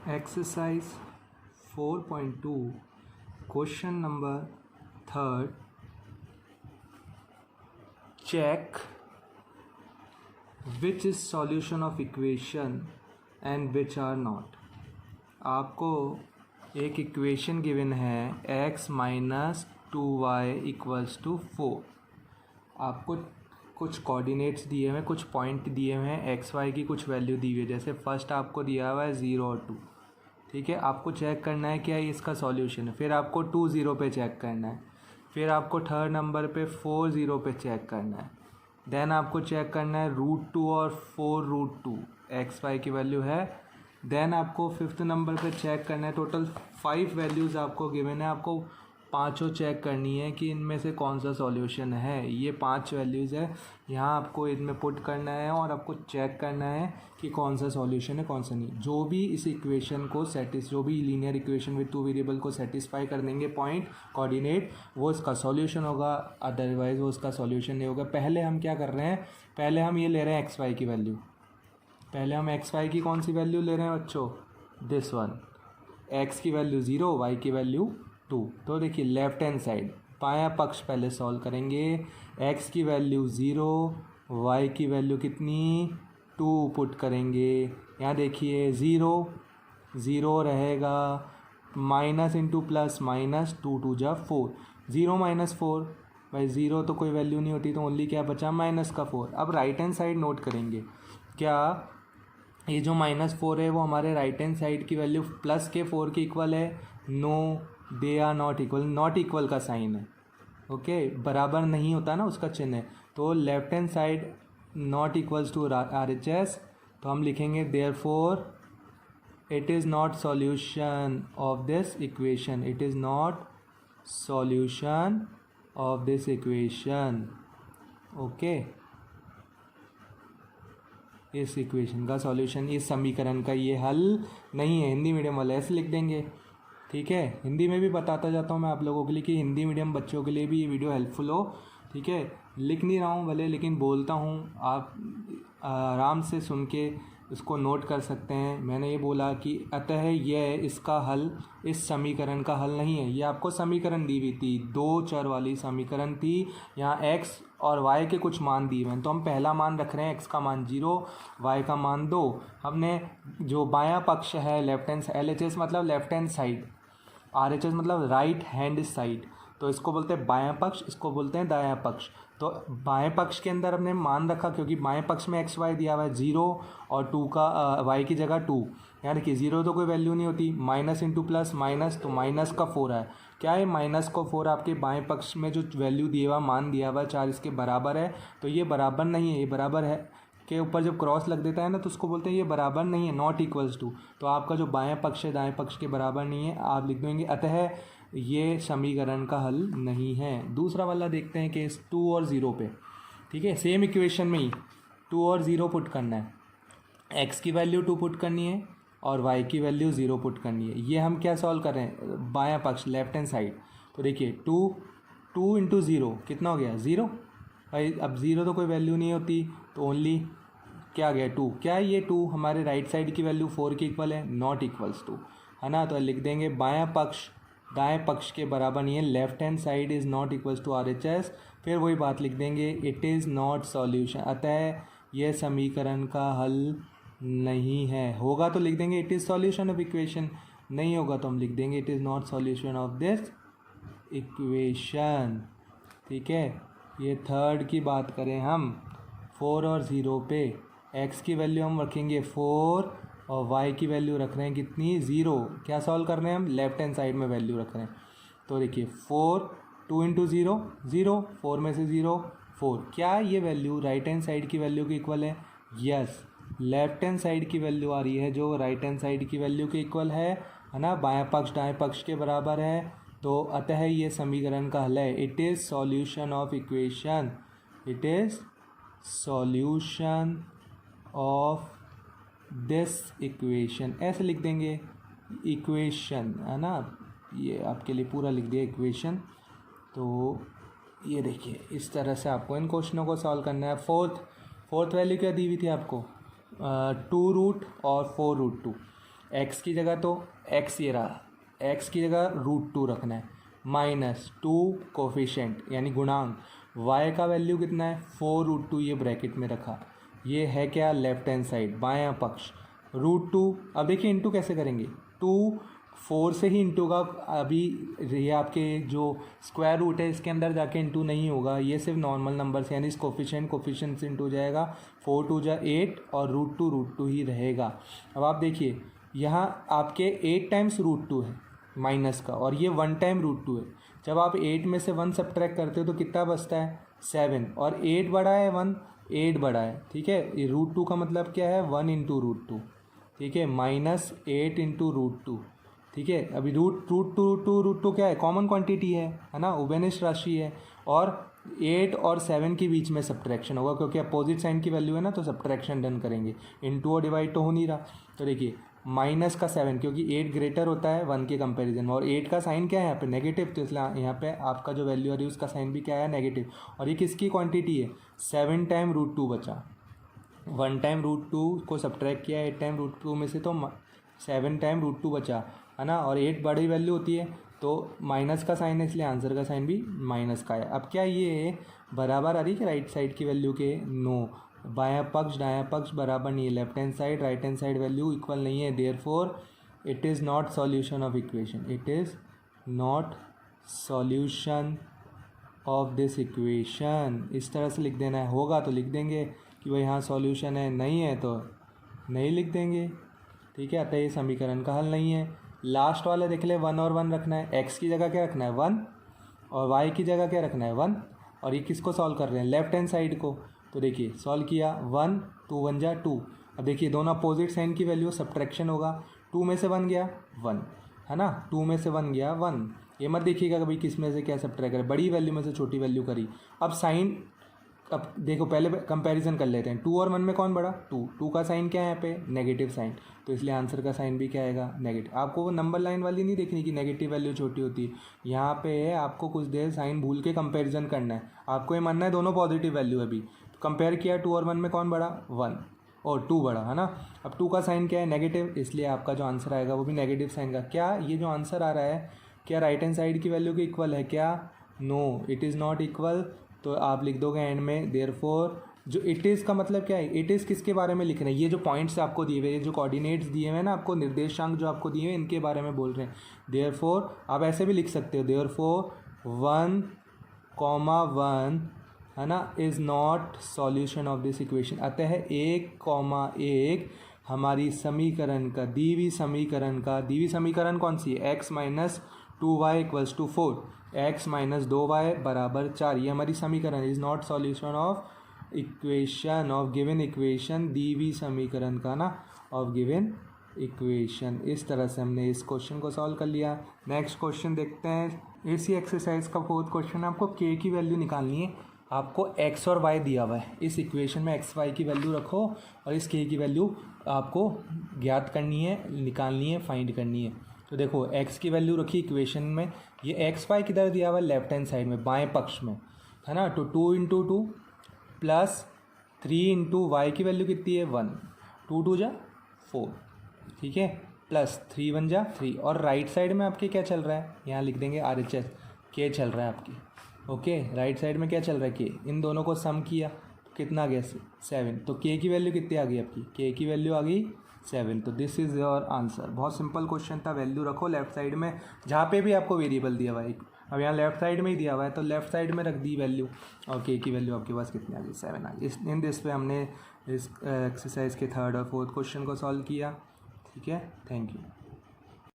Exercise 4.2 question number 3rd. Check which is solution of equation and which are not. आपको एक equation given है x minus 2y equals to 4. आपको कुछ coordinates दिए हुए हैं, कुछ पॉइंट दिए हुए हैं, एक्स वाई की कुछ वैल्यू दी हुई है. जैसे फर्स्ट आपको दिया हुआ है 0 और 2. ठीक है, आपको चेक करना है क्या इसका सॉल्यूशन है. फिर आपको 2 0 पे चेक करना है. फिर आपको थर्ड नंबर पे 4 0 पे चेक करना है. देन आपको चेक करना है √2 और 4√2 एक्स वाई की वैल्यू है. देन आपको फिफ्थ नंबर पे चेक करना है. टोटल 5 वैल्यूज़ आपको गिवन है. आपको पांचों चेक करनी है कि इनमें से कौन सा सॉल्यूशन है. ये 5 वैल्यूज़ है, यहाँ आपको इनमें पुट करना है और आपको चेक करना है कि कौन सा सॉल्यूशन है कौन सा नहीं. जो भी इस इक्वेशन को जो भी लीनियर इक्वेशन विद 2 वेरिएबल को सेटिस्फाई कर देंगे पॉइंट कोऑर्डिनेट, वो इसका सॉल्यूशन होगा. अदरवाइज वो इसका सॉल्यूशन नहीं होगा. पहले हम क्या कर रहे हैं, पहले हम ये ले रहे हैं एक्स वाई की वैल्यू. पहले हम एक्स वाई की कौन सी वैल्यू ले रहे हैं बच्चों, दिस वन. एक्स की वैल्यू 0, वाई की वैल्यू 2. तो देखिए लेफ्ट हैंड साइड बायां पक्ष पहले सॉल्व करेंगे. एक्स की वैल्यू 0, वाई की वैल्यू कितनी 2 पुट करेंगे. यहाँ देखिए 0 0 रहेगा, माइनस इंटू प्लस माइनस 2 2 जा 4. 0 माइनस 4 भाई 0 तो कोई वैल्यू नहीं होती, तो ओनली क्या बचा माइनस का 4. अब राइट हैंड साइड नोट करेंगे. क्या ये जो -4 है वो हमारे राइट हैंड साइड की वैल्यू प्लस के 4 के इक्वल है. No, they are not equal. Not equal का साइन है. ओके, बराबर नहीं होता ना उसका चिन्ह है. तो left hand side not equals to RHS. तो हम लिखेंगे therefore it is not solution of this equation. It is not solution of this equation. Okay, इस इक्वेशन का सॉल्यूशन, इस समीकरण का ये हल नहीं है. हिंदी मीडियम वाले ऐसे लिख देंगे. ठीक है, हिंदी में भी बताता जाता हूँ मैं आप लोगों के लिए कि हिंदी मीडियम बच्चों के लिए भी ये वीडियो हेल्पफुल हो. ठीक है, लिख नहीं रहा हूँ भले, लेकिन बोलता हूँ, आप आराम से सुन के उसको नोट कर सकते हैं. मैंने ये बोला कि अतः यह इसका हल इस समीकरण का हल नहीं है. ये आपको समीकरण दी हुई थी, 2 चर वाली समीकरण थी. यहाँ x और y के कुछ मान दिए हैं, तो हम पहला मान रख रहे हैं x का मान 0, y का मान 2. हमने जो बायां पक्ष है लेफ्ट हैंड, LHS मतलब लेफ्ट हैंड साइड, RHS मतलब राइट हैंड साइड, तो इसको बोलते हैं बायां पक्ष, इसको बोलते हैं दायां पक्ष. तो बाएं पक्ष के अंदर हमने मान रखा, क्योंकि बाएं पक्ष में एक्स वाई दिया हुआ है 0 और 2 का y की जगह 2. यहाँ देखिए 0 तो कोई वैल्यू नहीं होती, माइनस इंटू प्लस माइनस, तो माइनस का 4 है. क्या है माइनस का 4 आपके बाएं पक्ष में जो वैल्यू दिया हुआ मान दिया हुआ 4 इसके बराबर है. तो ये बराबर नहीं है, ये बराबर है के ऊपर जब क्रॉस लग देता है ना तो उसको बोलते हैं ये बराबर नहीं है, नॉट इक्वल्स टू. तो आपका जो बायां पक्ष है दाएं पक्ष के बराबर नहीं है, आप लिख देंगे अतः ये समीकरण का हल नहीं है. दूसरा वाला देखते हैं केस 2 और 0 पे. ठीक है, सेम इक्वेशन में ही 2 और 0 पुट करना है. x की वैल्यू 2 पुट करनी है और y की वैल्यू 0 पुट करनी है. ये हम क्या सॉल्व कर रहे हैं, बायां पक्ष लेफ्ट हैंड साइड. तो देखिए 2 इंटू 0 कितना हो गया 0. भाई अब 0 तो कोई वैल्यू नहीं होती, तो ओनली क्या आ गया 2. क्या है ये 2 हमारे राइट साइड की वैल्यू 4 के इक्वल है, नॉट इक्वल्स टू, है ना. तो लिख देंगे बायां पक्ष दाएं पक्ष के बराबर नहीं है. Left hand side is not equals to RHS. फिर वही बात लिख देंगे, इट इज़ नॉट सॉल्यूशन, अतः यह समीकरण का हल नहीं है. होगा तो लिख देंगे it is solution of equation, नहीं होगा तो हम लिख देंगे it is not solution of this equation. ठीक है, ये थर्ड की बात करें हम 4 और 0 पे, x की वैल्यू हम रखेंगे 4 और y की वैल्यू रख रहे हैं कितनी 0. क्या सॉल्व कर रहे हैं हम, लेफ्ट हैंड साइड में वैल्यू रख रहे हैं. तो देखिए 4, 2 इंटू 0 0, 4 में से 0 4. क्या ये वैल्यू राइट हैंड साइड की वैल्यू के इक्वल है, यस. लेफ्ट हैंड साइड की वैल्यू आ रही है जो राइट हैंड साइड की वैल्यू के इक्वल है ना. बायां पक्ष दाएं पक्ष के बराबर है, तो अतः ये समीकरण का हल है. It is solution of equation, it is solution of this equation. ऐसे लिख देंगे इक्वेशन, है ना. ये आपके लिए पूरा लिख दिया इक्वेशन. तो ये देखिए इस तरह से आपको इन क्वेश्चनों को सॉल्व करना है. फोर्थ वैल्यू क्या दी हुई थी आपको, 2 रूट और 4√2. एक्स की जगह तो एक्स ये रहा, एक्स की जगह √2 रखना है, माइनस 2 कोफिशेंट यानी गुणांक, वाई का वैल्यू कितना है 4√2, ये ब्रैकेट में रखा, ये है क्या लेफ्ट हैंड साइड बायां पक्ष √2। अब देखिए इंटू कैसे करेंगे, 2 4 से ही इंटू का, अभी ये आपके जो स्क्वायर रूट है इसके अंदर जाके इंटू नहीं होगा, ये सिर्फ नॉर्मल नंबर से यानी इस कोफिशेंट से इंटू हो जाएगा, 4 2 जा 8 और √2 ही रहेगा। अब आप देखिए यहाँ आपके 8 टाइम्स √2 है माइनस का, और ये 1 टाइम √2 है। जब आप 8 में से 1 सब्ट्रैक्ट करते हो तो कितना बचता है 7, और 8 बड़ा है 1, 8 बड़ा है, ठीक है। ये √2 का मतलब क्या है 1 इंटू √2, ठीक है, -8 इंटू √2, ठीक है। अभी √2 क्या है, कॉमन क्वांटिटी है ना, उभयनिष्ठ राशि है, और 8 और 7 के बीच में सब्ट्रैक्शन होगा क्योंकि अपोजिट साइन की वैल्यू है ना, तो सब्ट्रैक्शन डन करेंगे, इंटू और डिवाइड तो हो नहीं रहा। तो देखिए माइनस का 7 क्योंकि 8 ग्रेटर होता है 1 के कंपैरिजन में, और 8 का साइन क्या है यहाँ पे नेगेटिव, तो इसलिए यहाँ पे आपका जो वैल्यू आ रही है उसका साइन भी क्या है नेगेटिव, और ये किसकी क्वांटिटी है 7 टाइम √2 बचा, 1 टाइम √2 को सब्ट्रैक्ट किया 8 टाइम √2 में से, तो 7 टाइम √2 बचा है ना, और 8 बड़ी वैल्यू होती है तो माइनस का साइन है, इसलिए आंसर का साइन भी माइनस का है। अब क्या ये बराबर आ रही है कि राइट साइड की वैल्यू के, नो, बायां पक्ष दायां पक्ष बराबर नहीं है, left hand side right hand side value equal नहीं है, therefore it is not solution of equation, it is not solution of this equation. इस तरह से लिख देना है, होगा तो लिख देंगे कि भाई हाँ सॉल्यूशन है, नहीं है तो नहीं लिख देंगे, ठीक है। अतः ये समीकरण का हल नहीं है। लास्ट वाला देख ले, 1 और 1 रखना है, एक्स की जगह क्या रखना है 1, और वाई की जगह क्या रखना है 1, और ये किसको सॉल्व कर रहे हैं लेफ्ट हैंड साइड को, तो देखिए सॉल्व किया 1 2 1 जा 2। अब देखिए दोनों अपोजिट साइन की वैल्यू, सब्ट्रैक्शन होगा, 2 में से 1 गया 1 है ना, 2 में से 1 गया 1, ये मत देखिएगा कभी किस में से क्या सब्ट्रैक्ट करे, बड़ी वैल्यू में से छोटी वैल्यू करी। अब साइन, अब देखो पहले कंपैरिजन कर लेते हैं, 2 और 1 में कौन बड़ा 2 का साइन क्या है यहाँ पे नेगेटिव साइन, तो इसलिए आंसर का साइन भी क्या आएगा नेगेटिव। आपको वो नंबर लाइन वाली नहीं देखनी कि नेगेटिव वैल्यू छोटी होती है, यहाँ पे आपको कुछ देर साइन भूल के कंपैरिजन करना है, आपको ये मानना है दोनों पॉजिटिव वैल्यू है। अभी तो कंपेयर किया 2 और 1 में कौन बड़ा 1 और 2 बड़ा है ना। अब 2 का साइन क्या है नेगेटिव, इसलिए आपका जो आंसर आएगा वो भी नेगेटिव साइन का। क्या ये जो आंसर आ रहा है क्या राइट हैंड साइड की वैल्यू के इक्वल है क्या, no it is not equal, तो आप लिख दोगे एंड में देयरफॉर। जो इट इज़ का मतलब क्या है, इट इज़ किसके बारे में लिख रहे हैं, ये जो पॉइंट्स आपको दिए हुए, ये जो कोऑर्डिनेट्स दिए हुए हैं ना आपको, निर्देशांक जो आपको दिए हुए इनके बारे में बोल रहे हैं। देयरफॉर आप ऐसे भी लिख सकते हो, देयरफॉर 1, 1 है ना is not solution of this equation. अतः 1, हमारी समीकरण का दी समीकरण कौन सी है, x - 2y = 4, x - 2y = 4, ये हमारी समीकरण is not solution of equation of given equation, दी हुई समीकरण का ना ऑफ गिवन इक्वेशन। इस तरह से हमने इस क्वेश्चन को सॉल्व कर लिया। नेक्स्ट क्वेश्चन देखते हैं, इसी एक्सरसाइज का 4th क्वेश्चन। आपको k की वैल्यू निकालनी है, आपको x और y दिया हुआ है, इस इक्वेशन में x y की वैल्यू रखो और इस k की वैल्यू आपको ज्ञात करनी है, निकालनी है, फाइंड करनी है। तो देखो x की वैल्यू रखी इक्वेशन में, ये x y किधर दिया हुआ है लेफ्ट हैंड साइड में बाएं पक्ष में है ना, तो 2 × 2 प्लस 3 × y की वैल्यू कितनी है 1, 2 2 जा 4, ठीक है, प्लस 3 1 जा 3, और राइट साइड में आपके क्या चल रहा है, यहाँ लिख देंगे RHS k चल रहा है आपकी, ओके। राइट साइड में क्या चल रहा है k, इन दोनों को सम किया तो कितना आ गया 7, तो k की वैल्यू कितनी आ गई आपकी, k की वैल्यू आ गई 7। तो दिस इज़ योर आंसर। बहुत सिंपल क्वेश्चन था, वैल्यू रखो लेफ्ट साइड में जहाँ पे भी आपको वेरिएबल दिया हुआ है। अब यहाँ लेफ्ट साइड में ही दिया हुआ है तो लेफ्ट साइड में रख दी वैल्यू, और k की वैल्यू आपके पास कितनी आ गई 7 आ गई। इन दिस पे हमने इस एक्सरसाइज के 3rd और 4th क्वेश्चन को सॉल्व किया, ठीक है। Thank you.